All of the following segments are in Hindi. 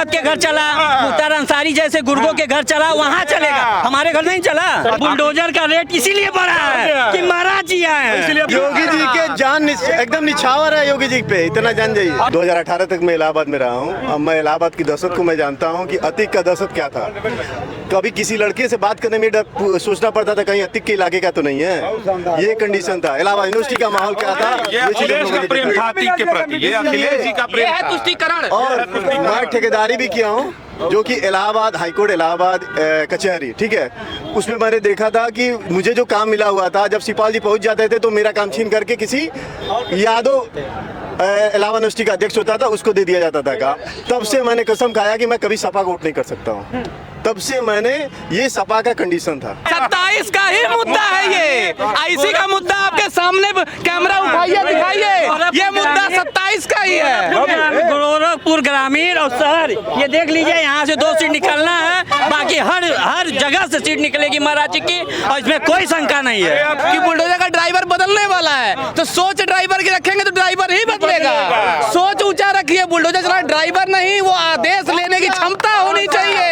अहमद के घर चला, मुख्तार अंसारी जैसे गुर्गों के घर चला, वहाँ चलेगा, हमारे घर नहीं चला। बुलडोजर का रेट इसीलिए बढ़ा है कि महाराज जी आए हैं। योगी जी के जान एकदम निछावर है योगी जी पे, इतना जान जाइए। 2018 तक मैं इलाहाबाद में रहा हूँ। अब मैं इलाहाबाद की दहशत को मैं जानता हूँ कि अतीक का दहशत क्या था। कभी किसी लड़के से बात करने में सोचना पड़ता था कहीं अतीक के इलाके का तो नहीं है। ये कंडीशन था। इलाहाबाद यूनिवर्सिटी का माहौल क्या था? अखिलेश का प्रेम था अतीक के प्रति, ये अखिलेश जी का प्रेम है, तुष्टीकरण। और मैं ठेकेदारी भी किया हूँ, जो कि इलाहाबाद हाईकोर्ट, इलाहाबाद कचहरी, ठीक है। उसमें मैंने देखा था कि मुझे जो काम मिला हुआ था, जब सिपाल जी पहुंच जाते थे तो मेरा काम छीन करके किसी यादव इलाहाबाद यूनिवर्सिटी का अध्यक्ष होता था, उसको दे दिया जाता था का। तब से मैंने कसम खाया कि मैं कभी सपा को वोट नहीं कर सकता हूँ। तब से मैंने ये सपा का कंडीशन था। 27 का ही मुद्दा है ये, आईसी का मुद्दा आपके सामने कैमरा उठाइए, दिखाइए, ये मुद्दा 27 का ही है। गोरखपुर ग्रामीण और शहर, ये देख लीजिए, यहाँ से 2 सीट निकलना है, बाकी हर जगह से सीट निकलेगी महाराज जी की, और इसमें कोई शंका नहीं है कि बुलडोजर का ड्राइवर बदलने वाला है, तो सोच ड्राइवर की रखेंगे तो ड्राइवर ही बदलेगा। सोच ऊंचा रखिए, बुलडोजर चला ड्राइवर नहीं, वो आदेश लेने की क्षमता होनी चाहिए।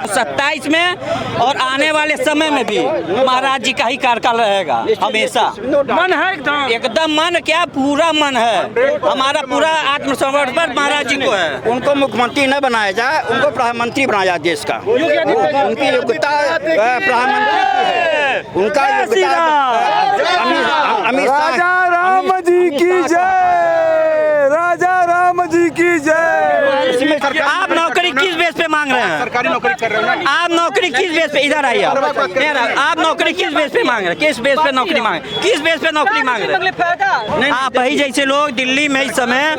27 में और आने वाले समय में भी महाराज जी का ही कार्यकाल रहेगा हमेशा। मन है एकदम मन, क्या पूरा मन है हमारा, पूरा आत्मसमर्पण महाराज जी को है। उनको मुख्यमंत्री न बनाया जाए, उनको प्रधानमंत्री बनाया जाए देश का। उनकी योग्यता प्रधानमंत्री की है, उनका योग्यता अमित शाह। राजा राम जी की जय, राजा राम जी की जय। आप नौकरी किस बेस पे मांग रहे हैं? सरकारी नौकरी कर रहे हैं। आप नौकरी किस बेस पे, इधर आइए आप नौकरी किस बेस पे मांग रहे हैं? किस बेस पे नौकरी मांग रहे हैं? किस बेस पे नौकरी मांग रहे हैं? आप ही जैसे लोग दिल्ली में इस समय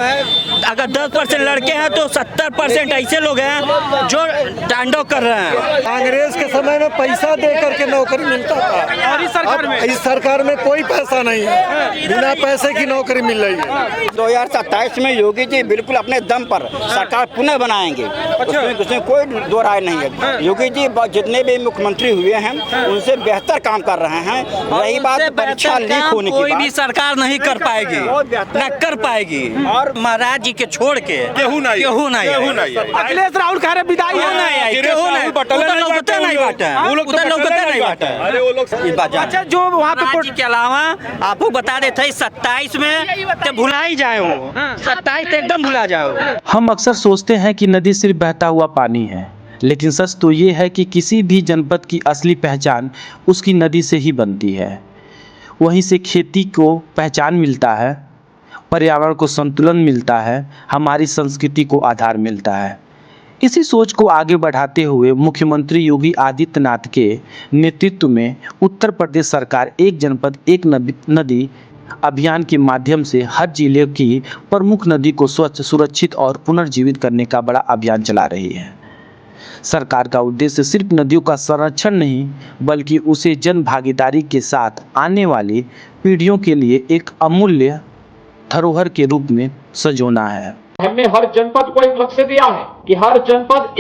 अगर 10% लड़के हैं तो 70% ऐसे लोग हैं जो तांडव कर रहे हैं। कांग्रेस के समय में पैसा दे करके नौकरी मिलता था, और इस सरकार में कोई पैसा नहीं है, बिना पैसे की नौकरी मिल रही है। 2027 में योगी जी बिल्कुल अपने दम पर सरकार पुनः बनाएंगे, उसमें कोई दो राय नहीं है। योगी जी जितने भी मुख्यमंत्री हुए हैं उनसे बेहतर काम कर रहे हैं। रही बात परीक्षा लीक होने की, कोई भी सरकार नहीं कर पाएगी, न कर पाएगी। और महाराज जी के छोड़ के केहू नहीं अखिलेश राहुल कह रहे विदाई अच्छा, जो वहाँ पे के अलावा आपको बता देते हैं 27 में तो भुला ही जाए, 27 एकदम भुला जाओ। हम अक्सर सोचते हैं कि नदी सिर्फ बहता हुआ पानी है, लेकिन सच तो ये है कि किसी भी जनपद की असली पहचान उसकी नदी से ही बनती है। वहीं से खेती को पहचान मिलता है, पर्यावरण को संतुलन मिलता है, हमारी संस्कृति को आधार मिलता है। इसी सोच को आगे बढ़ाते हुए मुख्यमंत्री योगी आदित्यनाथ के नेतृत्व में उत्तर प्रदेश सरकार एक जनपद एक नदी अभियान के माध्यम से हर जिले की प्रमुख नदी को स्वच्छ, सुरक्षित और पुनर्जीवित करने का बड़ा अभियान चला रही है। सरकार का उद्देश्य सिर्फ नदियों का संरक्षण नहीं, बल्कि उसे जन भागीदारी के साथ आने वाली पीढ़ियों के लिए एक अमूल्य धरोहर के रूप में संजोना है। हमने हर जनपद को एक लक्ष्य दिया है कि हर जनपद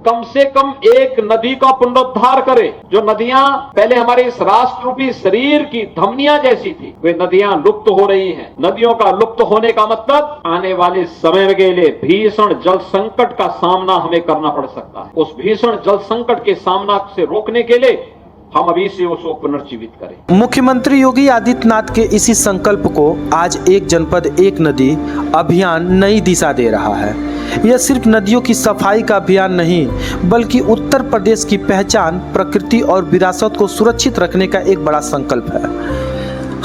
कम से कम एक नदी का पुनरुद्धार करे। जो नदियां पहले हमारे इस राष्ट्र रूपी शरीर की धमनियां जैसी थी, वे नदियां लुप्त हो रही हैं। नदियों का लुप्त होने का मतलब आने वाले समय के लिए भीषण जल संकट का सामना हमें करना पड़ सकता है। उस भीषण जल संकट के सामना से रोकने के लिए हम अभी से उसको पुनर्जीवित करें। मुख्यमंत्री योगी आदित्यनाथ के इसी संकल्प को आज एक जनपद एक नदी अभियान नई दिशा दे रहा है। यह सिर्फ नदियों की सफाई का अभियान नहीं, बल्कि उत्तर प्रदेश की पहचान, प्रकृति और विरासत को सुरक्षित रखने का एक बड़ा संकल्प है।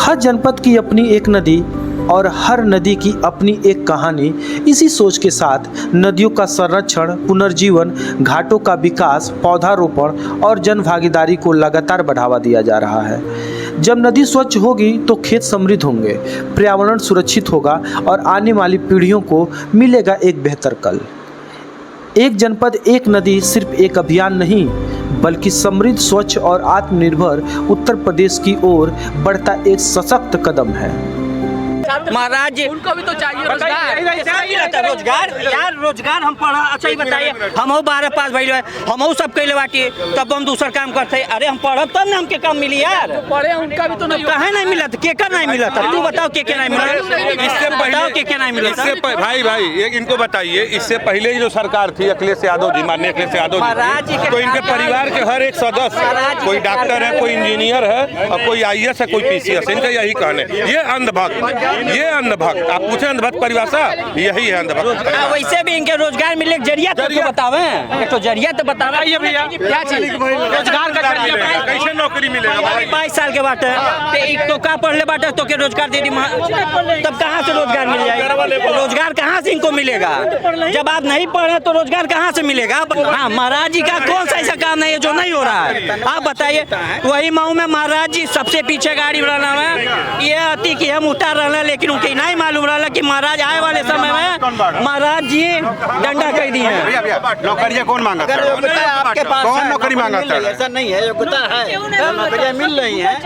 हर जनपद की अपनी एक नदी और हर नदी की अपनी एक कहानी। इसी सोच के साथ नदियों का संरक्षण, पुनर्जीवन, घाटों का विकास, पौधारोपण और जन भागीदारी को लगातार बढ़ावा दिया जा रहा है। जब नदी स्वच्छ होगी तो खेत समृद्ध होंगे, पर्यावरण सुरक्षित होगा और आने वाली पीढ़ियों को मिलेगा एक बेहतर कल। एक जनपद एक नदी सिर्फ एक अभियान नहीं, बल्कि समृद्ध, स्वच्छ और आत्मनिर्भर उत्तर प्रदेश की ओर बढ़ता एक सशक्त कदम है। महाराज जी उनको भी तो चाहिए रोजगार। रोजगार यार, रोजगार हम पढ़ा। अच्छा ही बताइए, हम 12 पास भइल हम सब कैले बाटी, तब हम दूसरा काम करते। अरे हम पढ़ब तब ना हमके काम मिली यार। पढ़े उनका भी तो नहीं कहे नहीं मिला था, केकर नहीं मिला था? तू बताओ के नहीं मिला? इससे बताओ के नहीं मिला था? भाई इनको बताइए, इससे पहले जो सरकार थी अखिलेश यादव जी, माननीय अखिलेश यादव महाराज जी, जी के तो इनके परिवार के हर एक सदस्य, कोई डॉक्टर है, कोई इंजीनियर है, और कोई IAS है, कोई PCS। इनका यही कहने, ये अंधभक्त आप पूछे अंधभक्त परिभाषा, यही है अंधभक्त। वैसे भी इनके रोजगार मिलने के जरिया तो बतावे, तो जरिया तो बतावे भैया क्या चीज रोजगार का कैसे नौकरी मिलेगा? 22 साल के बाटे तो का पढ़ले बाटे तो के रोजगार दे दी, तब कहाँ से रोजगार मिल जाएगा? रोजगार कहाँ से इनको मिलेगा? जब आप नहीं पढ़े तो रोजगार कहाँ से मिलेगा? हाँ, महाराज जी का कौन सा ऐसा काम नहीं है जो नहीं हो रहा है? आप बताइए। वही मऊ में महाराज जी सबसे पीछे गाड़ी रहा है, ये आती कि हम उतार रहे, लेकिन उनके नहीं मालूम रहा कि महाराज आए वाले समय में महाराज जी डंडा कह दिए हैं। नौकरियां कौन मांगा? आपके पास कौन नौकरी मांगा? ऐसा नहीं है, योग्यता है, नौकरियां मिल रही हैं।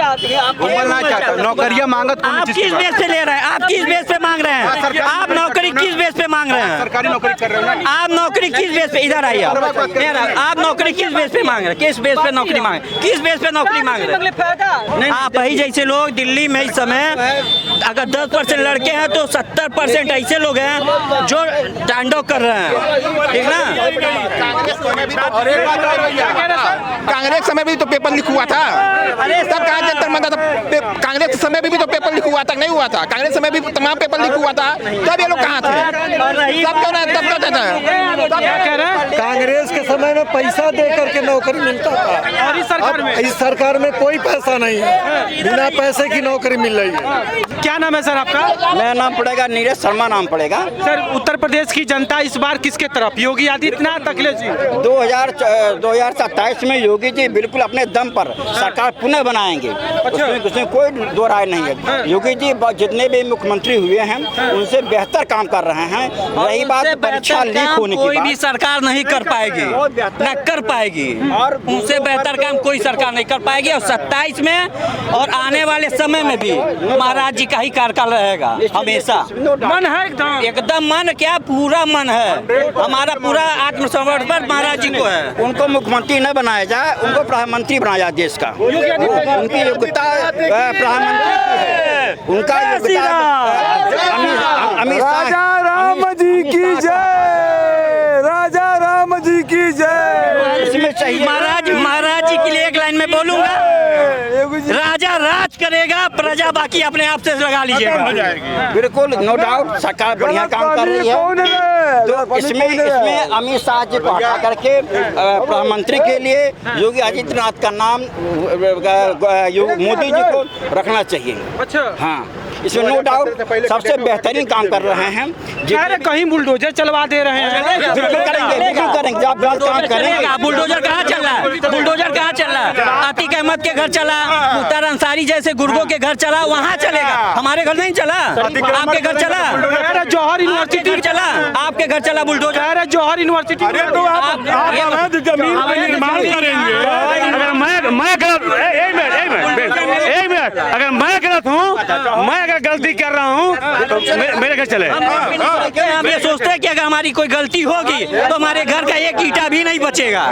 नौकरियां मांगत आप किस बेस पे ले रहे हैं? आप किस बेस पे मांग रहे हैं? आप नौकरी किस बेस पे मांग रहे हैं? सरकारी नौकरी कर रहे हैं। आप नौकरी किस बेस पे? इधर आइए आप नौकरी किस बेस पे मांग रहे हैं? किस बेस पे नौकरी मांग रहे हैं? किस बेस पे नौकरी मांग रहे हैं? आप ही जैसे लोग दिल्ली में इस समय अगर 10% लड़के हैं तो 70% ऐसे लोग हैं जो तांडव कर रहे हैं, ठीक ना? कांग्रेस समय भी तो पेपर लीक हुआ था, तब कहाँ जंतर मंतर था? कांग्रेस समय भी तो पेपर लीक हुआ था, नहीं हुआ था? कांग्रेस समय भी तमाम पेपर लीक हुआ था, तब ये लोग कहाँ थे? तब कांग्रेस के समय में पैसा दे करके नौकरी मिलता था, और इस सरकार में कोई पैसा नहीं है, बिना पैसे की नौकरी मिल रही है। क्या नाम है सर आपका? मेरा नाम पड़ेगा नीरज शर्मा नाम पड़ेगा। सर, उत्तर प्रदेश की जनता इस बार किसके तरफ, योगी आदित्यनाथ, अखिलेश जी? 2027 में योगी जी बिल्कुल अपने दम पर सरकार पुनः बनाएंगे, उसमें कोई दो राय नहीं है। योगी जी जितने भी मुख्यमंत्री हुए हैं उनसे बेहतर काम कर रहे हैं। रही बात परीक्षा लीक होने की, कोई भी सरकार नहीं कर पाएगी, न कर पाएगी, और उनसे बेहतर काम कोई सरकार नहीं कर पाएगी। और 27 में और आने वाले समय में भी महाराज जी का ही कार्यकाल रहेगा हमेशा। मन है एकदम मन, क्या पूरा मन है हमारा, पूरा आत्मसमर्पण महाराज जी को है। उनको मुख्यमंत्री न बनाया जाए, उनको प्रधानमंत्री बनाया जाए देश का। उनकी योग्यता प्रधानमंत्री की है, उनका योग्यता अमित शाह। राजा राम जी की जय, राजा राम जी की जय। इसमें चाहिए महाराज जी के लिए एक लाइन में बोलूंगा, राजा राज करेगा, प्रजा बाकी अपने आप से लगा लीजिएगा। बिल्कुल, नो डाउट, सरकार बढ़िया काम कर रही है। तो इसमें अमित शाह जी को हटा करके प्रधानमंत्री के लिए योगी आदित्यनाथ का नाम मोदी जी को रखना चाहिए। अच्छा, हाँ, इसमें नो डाउट सबसे बेहतरीन काम कर रहे हैं। कहीं बुलडोजर चलवा दे रहे हैं। बिल्कुल करेंगे, जब गलत काम करेंगे। बुलडोजर कहाँ चल रहा है? बुलडोजर कहाँ चल रहा है? आतिक अहमद के घर चला, मुख्तार अंसारी जैसे गुर्गों के घर चला, वहाँ चलेगा। हमारे घर नहीं चला, आपके घर चला, जौहर यूनिवर्सिटी चला, आपके घर चला बुलडोजर। जौहर यूनिवर्सिटी जमीन निर्माण करेंगे। अगर मैं गलत हूँ, मैं अगर गलती कर रहा हूँ तो मेरे घर चले। हम ये सोचते हैं कि अगर हमारी कोई गलती होगी तो हमारे घर का एक ईंटा भी नहीं बचेगा।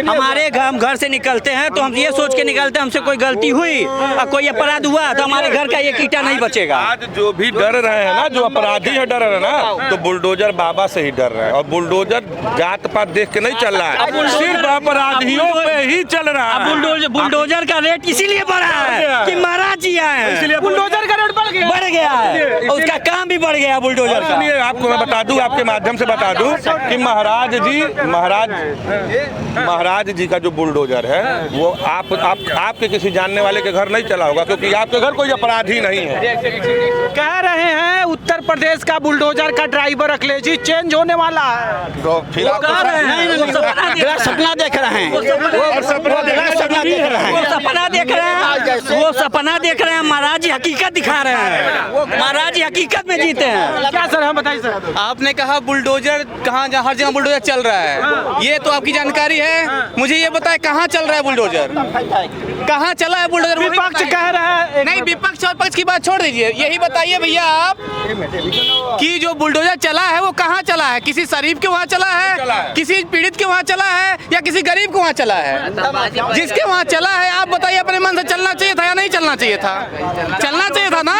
हमारे घर से निकलते हैं तो हम ये सोच के निकलते हैं हमसे कोई गलती हुई और कोई अपराध हुआ तो हमारे घर का एक ईंटा नहीं बचेगा। आज जो भी डर रहे हैं ना, जो अपराधी है डर रहे हैं ना, तो बुलडोजर बाबा से ही डर रहे हैं। और बुलडोजर जात पात देख के नहीं चल रहा है, सिर्फ अपराधियों पे ही चल रहा है। बुलडोजर का रेट इसीलिए बढ़ा है कि महाराज जी आए हैं, इसलिए बुलडोजर का रेट बढ़ गया है, उसका काम भी बढ़ गया बुलडोजर का। सुनिए, आपको मैं बता दूं, आपके माध्यम से बता दूं कि महाराज जी का जो बुलडोजर है वो आपके किसी जानने वाले के घर नहीं चला होगा, क्योंकि आपके घर कोई अपराधी नहीं है। कह रहे हैं उत्तर प्रदेश का बुलडोजर का ड्राइवर अखिलेश जी चेंज होने वाला है। तो फिर आप सपना देख रहे हैं, वो सपना देख रहे हैं, महाराज जी हकीकत दिखा रहे हैं। महाराज जी हकीकत में जीते हैं। क्या सर, हम बताइए सर। आपने कहा बुलडोजर कहाँ, हर जगह बुलडोजर चल रहा है, ये तो आपकी जानकारी है। मुझे ये बताए कहाँ चल रहा है बुलडोजर, कहाँ चला है बुलडोजर? विपक्ष कह रहा है। नहीं, विपक्ष और पक्ष की बात छोड़ दीजिए, यही बताइए भैया आप कि जो बुलडोजर चला है वो कहाँ चला है? किसी शरीफ के वहाँ चला है, किसी पीड़ित के वहाँ चला है, या किसी गरीब के वहाँ चला है? जिसके वहाँ चला है आप बताइए अपने मन से चलना चाहिए था या नहीं चलना चाहिए था? चलना चाहिए था ना।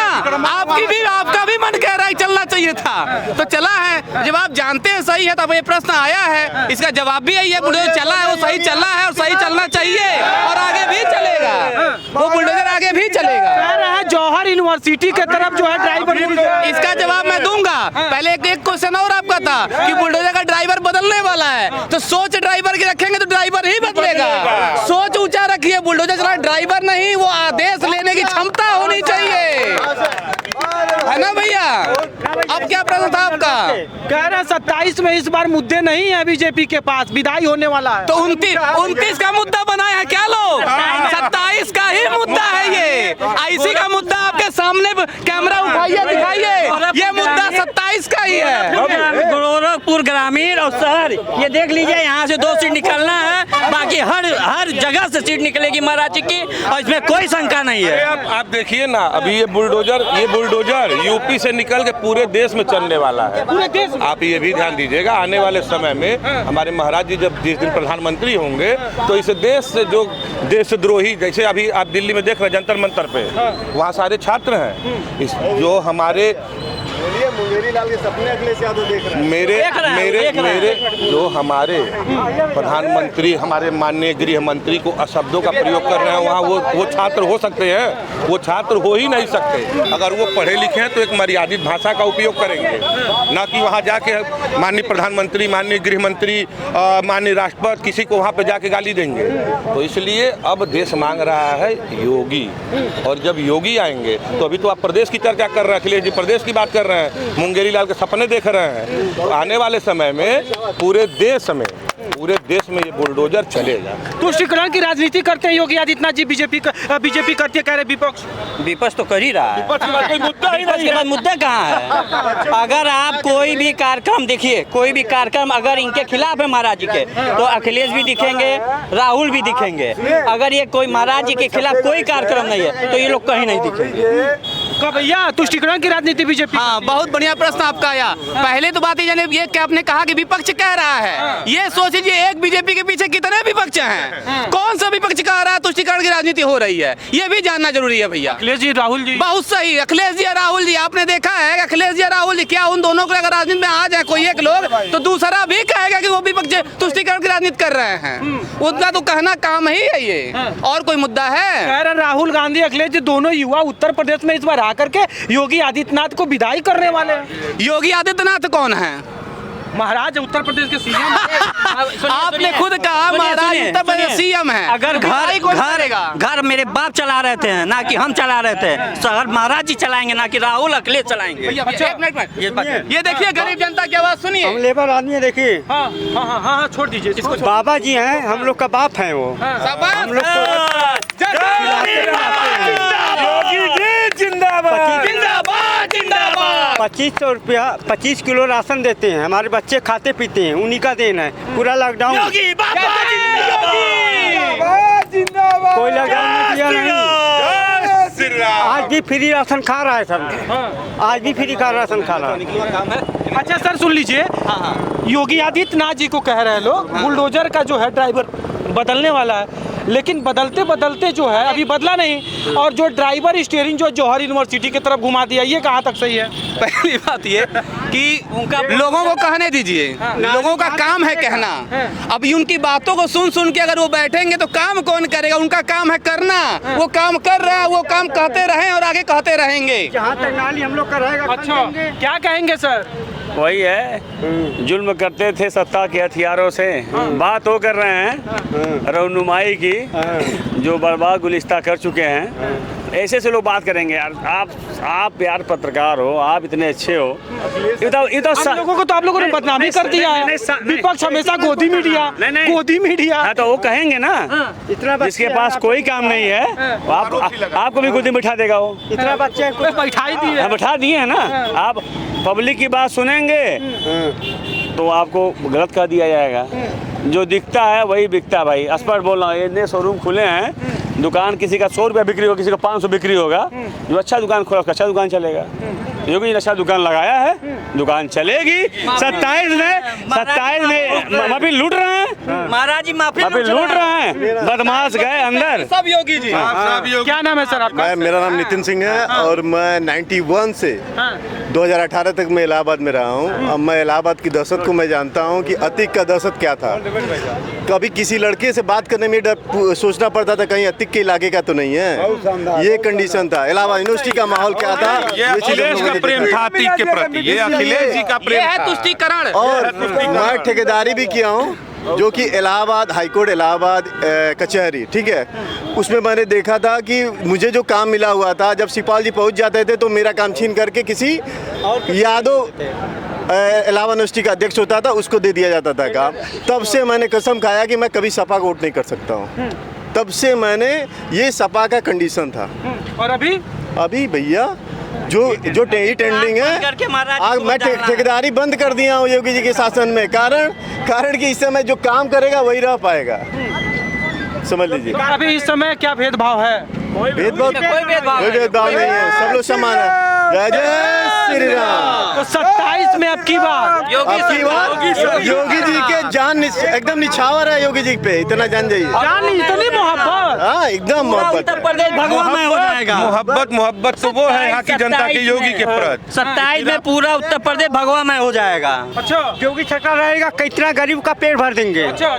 आपका भी मन कह रहा है चलना चाहिए था, तो चला है। जब आप जानते हैं सही है तब ये प्रश्न आया है, इसका जवाब भी यही है, बुलडोजर चला है, वो सही चला है और सही चलना चाहिए और आगे भी चलेगा, वो बुलडोजर आगे भी चलेगा। कह रहा है जौहर यूनिवर्सिटी के तरफ जो है ड्राइवर, इसका जवाब मैं दूंगा। पहले एक क्वेश्चन और आपका था कि बुलडोजर का ड्राइवर बदलने वाला है, तो सोच ड्राइवर की रखेंगे तो ड्राइवर ही बदलेगा। सोच ऊंचा रखिए, बुलडोजर चला ड्राइवर नहीं, वो आदेश लेने की क्षमता होनी चाहिए, है ना भैया? अब क्या प्रश्न था आपका? कह रहे हैं 27 में इस बार मुद्दे नहीं है बीजेपी के पास, विदाई होने वाला है। तो 29 का मुद्दा बनाए हैं क्या लोग? 27 का ही मुद्दा है ये, आईसी का मुद्दा आपके सामने कैमरा उठाइए दिखाइए, ये मुद्दा 27 का ही है। गोरखपुर ग्रामीण और शहर ये देख लीजिए, यहाँ से 2 सीट निकलना है, बाकी हर जगह से सीट निकलेगी महाराज जी की, और इसमें कोई शंका नहीं है। आप देखिए ना, अभी ये बुलडोजर यूपी से निकल के पूरे देश में चलने वाला है। आप ये भी ध्यान दीजिएगा, आने वाले समय में हमारे महाराज जी जब जिस दिन प्रधानमंत्री होंगे तो इस देश से जो देशद्रोही, जैसे अभी आप दिल्ली में देख रहे हैं जंतर मंतर पे, वहाँ सारे छात्र हैं, जो हमारे मुंगेरी लाल के सपने अखिलेश यादव देख रहे हैं। मेरे जो हमारे प्रधानमंत्री, हमारे माननीय गृह मंत्री को अशब्दों का प्रयोग कर रहे हैं, वहाँ वो छात्र हो सकते हैं? वो छात्र हो ही नहीं सकते। अगर वो पढ़े लिखे हैं तो एक मर्यादित भाषा का उपयोग करेंगे, ना कि वहाँ जाके माननीय प्रधानमंत्री, माननीय गृह मंत्री, माननीय राष्ट्रपति किसी को वहाँ पे जाके गाली देंगे। तो इसलिए अब देश मांग रहा है योगी, और जब योगी आएंगे तो अभी तो आप प्रदेश की चर्चा कर रहे हैं, अखिलेश जी प्रदेश की बात कर रहे हैं, मुंगेरी लाल के सपने देख रहे हैं। तो आने वाले समय में पूरे देश में ये बुलडोजर चलेगा। तुष्टिकरण की राजनीति करते हैं योगी आदित्यनाथ जी, बीजेपी करती है, कह रहे विपक्ष तो कर ही रहा है। विपक्ष के बाद मुद्दा कहाँ है? अगर आप कोई भी कार्यक्रम देखिए, कोई भी कार्यक्रम अगर इनके खिलाफ है महाराज जी के, तो अखिलेश भी दिखेंगे, राहुल भी दिखेंगे। अगर ये कोई महाराज जी के खिलाफ कोई कार्यक्रम नहीं है तो ये लोग कहीं नहीं दिखेंगे। भैया तुष्टिकरण की राजनीति बीजेपी। हाँ, बहुत बढ़िया प्रश्न आपका आया। पहले तो बात ये क्या आपने कहा कि विपक्ष कह रहा है, ये सोच लीजिए एक बीजेपी के पीछे कितने विपक्ष हैं, कौन सा विपक्ष कह रहा है तुष्टिकरण की राजनीति हो रही है, ये भी जानना जरूरी है भैया। अखिलेश जी, राहुल जी। बहुत सही, अखिलेश जी और राहुल जी। आपने देखा है अखिलेश जी और राहुल जी, क्या उन दोनों को अगर राजनीति में आ जाए कोई एक लोग, तो दूसरा भी कहेगा कि वो विपक्ष तुष्टिकरण की राजनीति कर रहे हैं। उनका तो कहना काम ही है ये, और कोई मुद्दा है? कह रहे राहुल गांधी, अखिलेश जी दोनों युवा उत्तर प्रदेश में इस बार आकर के योगी आदित्यनाथ को विदाई करने वाले हैं। योगी आदित्यनाथ कौन है? महाराज उत्तर प्रदेश के सीएम। आपने खुद कहा महाराज उत्तर प्रदेश सीएम है। अगर घर मेरे बाप चला रहे थे, ना कि हम चला रहे थे, शहर महाराज जी चलाएंगे, ना कि राहुल अखिलेश चलाएंगे। ये देखिए गरीब जनता की आवाज सुनिए। हम लेबर आदमी है, देखिए। हाँ, छोड़ दीजिए इसको। बाबा जी हैं, हम लोग का बाप है वो। हम लोग जिंदाबाद जिंदाबाद। 2500 रुपया 25 किलो राशन देते हैं, हमारे बच्चे खाते पीते हैं, उन्हीं का देन है। पूरा लॉकडाउन कोई लॉकडाउन दिया नहीं, आज भी फ्री राशन खा रहा है सब, आज भी फ्री का राशन खा रहा है। अच्छा सर सुन लीजिए, योगी आदित्यनाथ जी को कह रहे हैं लोग बुलडोजर का जो है ड्राइवर बदलने वाला है, लेकिन बदलते बदलते जो है अभी बदला नहीं, और जो ड्राइवर स्टीयरिंग जो जौहर यूनिवर्सिटी की तरफ घुमा दिया, ये कहाँ तक सही है? पहली बात ये कि उनका लोगों को कहने दीजिए, लोगों का काम है कहना। अभी उनकी बातों को सुन सुन के अगर वो बैठेंगे तो काम कौन करेगा? उनका काम है करना, वो काम कर रहा है, वो काम कहते रहें और आगे कहते रहेंगे। जहाँ तक नाली हम लोग का रहेगा। अच्छा, क्या कहेंगे सर? वही है, जुल्म करते थे सत्ता के हथियारों से। बात वो कर रहे हैं रहनुमाई की, जो बर्बाद गुलिस्ता कर चुके हैं। ऐसे से लोग बात करेंगे यार। आप यार पत्रकार हो, आप इतने अच्छे हो। ये तो हम लोगों को तो आप लोगों ने बदनामी कर दिया है। विपक्ष हमेशा गोदी मीडिया, गोदी मीडिया। हाँ तो वो कहेंगे ना, जिसके पास कोई काम नहीं है वो आपको भी गोदी बिठा देगा। वो इतना बच्चे बैठा ही दिए, बैठा दिए है ना। आप पब्लिक की बात सुनेंगे तो आपको गलत कर दिया जाएगा। जो दिखता है वही बिकता है भाई। स्पष्ट बोल रहा हूँ, इतने शोरूम खुले हैं, दुकान किसी का 100 रुपया बिक्री होगा, किसी का 500 बिक्री होगा। जो अच्छा दुकान खोला उसका अच्छा दुकान चलेगा। योगी जी ने अच्छा दुकान लगाया है, दुकान चलेगी। 27 में माफी लूट रहे हैं, महाराज जी माफी लूट रहे हैं, बदमाश गए अंदर। सब योगी जी। क्या नाम है सर आपका? मेरा नाम नितिन सिंह है और मैं 91 से 2018 तक मैं इलाहाबाद में रहा हूँ। अब मैं इलाहाबाद की दहशत को मैं जानता हूँ कि अतीक का दहशत क्या था। कभी किसी लड़के से बात करने में डर सोचना पड़ता था कहीं अतीक के इलाके का तो नहीं है। ये कंडीशन था। इलाहाबाद यूनिवर्सिटी का माहौल क्या था, ये चीजें प्रेम था अतीक के प्रति, ये अखिलेश जी का प्रेम है तुष्टीकरण। और मैं ठेकेदारी भी किया हूँ, जो कि इलाहाबाद हाईकोर्ट इलाहाबाद कचहरी, ठीक है, उसमें मैंने देखा था कि मुझे जो काम मिला हुआ था, जब शिपाल जी पहुंच जाते थे तो मेरा काम छीन करके किसी यादव इलाहाबाद यूनिवर्सिटी का अध्यक्ष होता था, उसको दे दिया जाता था काम। तब से मैंने कसम खाया कि मैं कभी सपा को वोट नहीं कर सकता हूँ। तब से मैंने, ये सपा का कंडीशन था। और अभी भैया जो टेंडिंग है, आज मैं ठेकेदारी बंद कर दिया हूँ योगी जी के शासन में। कारण कि इस समय जो काम करेगा वही रह पाएगा, समझ लीजिए। अभी इस समय क्या भेदभाव है? कोई भेदभाव नहीं है, सब लोग समान है। जय जय श्री राम। तो 27 में अब की बात योगी जी के जान एकदम निछावर है योगी जी पे, इतना जान जाइए। इतनी मोहब्बत, हाँ एकदम मोहब्बत। भगवामय हो जाएगा। मोहब्बत तो वो है यहाँ की जनता के योगी के प्रति। 27 में पूरा उत्तर प्रदेश भगवामय हो जाएगा। अच्छा, योगी सरकार रहेगा, कितना गरीब का पेट भर देंगे। अच्छा।